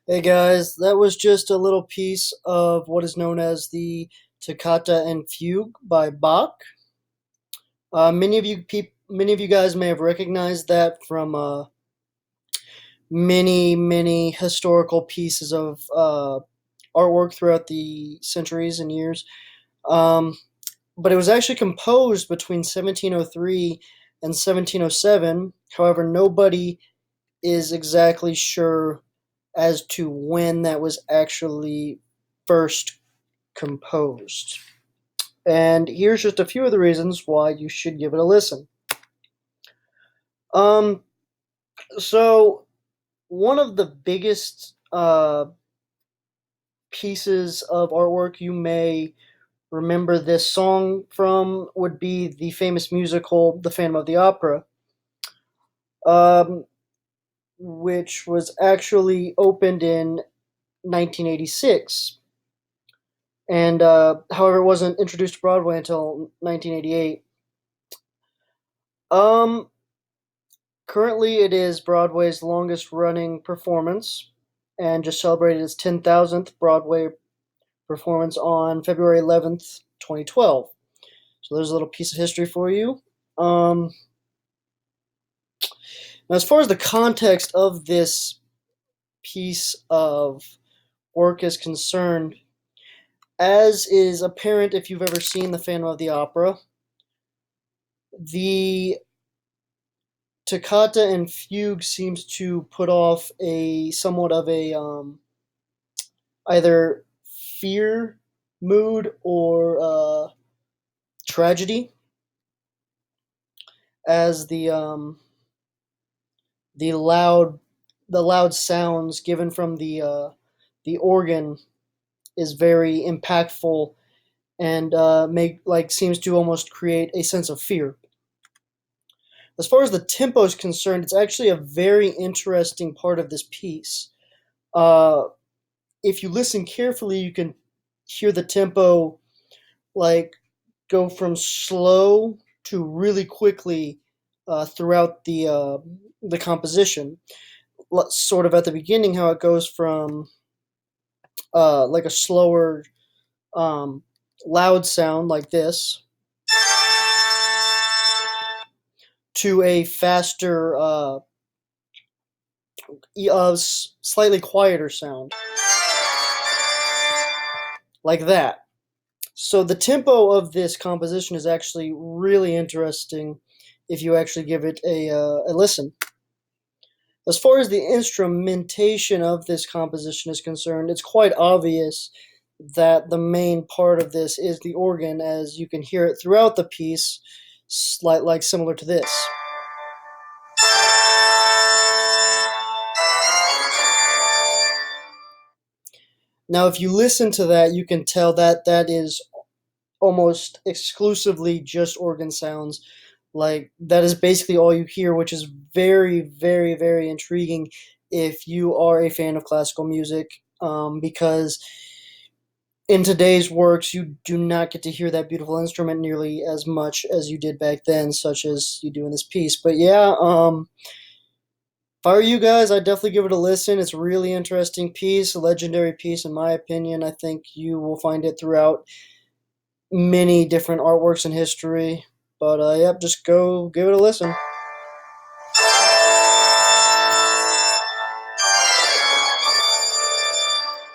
Hey guys, that was just a little piece of what is known as the Toccata and Fugue by Bach. Many of you guys may have recognized that from many historical pieces of artwork throughout the centuries and years. Um, but it was actually composed between 1703 and 1707. However, nobody is exactly sure as to when that was actually first composed. And here's just a few of the reasons why you should give it a listen. Um, so one of the biggest pieces of artwork you may remember this song from would be the famous musical The Phantom of the Opera, um, which was actually opened in 1986. And however, it wasn't introduced to Broadway until 1988. Um, Currently, it is Broadway's longest running performance and just celebrated its 10,000th Broadway performance on February 11th, 2012. So there's a little piece of history for you. Um, Now, as far as the context of this piece of work is concerned, as is apparent if you've ever seen The Phantom of the Opera, the Toccata and Fugue seems to put off a somewhat of a either fear mood or tragedy, as the loud the loud sounds given from the organ is very impactful and make like seems to almost create a sense of fear. As far as the tempo is concerned, it's actually a very interesting part of this piece. Uh, if you listen carefully, you can hear the tempo like go from slow to really quickly throughout the composition. Sort of at the beginning, how it goes from like a slower, um, loud sound like this to a faster, slightly quieter sound like that. So the tempo of this composition is actually really interesting if you actually give it a listen. As far as the instrumentation of this composition is concerned, it's quite obvious that the main part of this is the organ, as you can hear it throughout the piece, like similar to this. Now, if you listen to that, you can tell that that is almost exclusively just organ sounds. Like, that is basically all you hear, which is very intriguing if you are a fan of classical music, because in today's works, you do not get to hear that beautiful instrument nearly as much as you did back then, such as you do in this piece. But yeah, if I were you guys, I'd definitely give it a listen. It's a really interesting piece, a legendary piece, in my opinion. I think you will find it throughout many different artworks in history. But yep, just go give it a listen.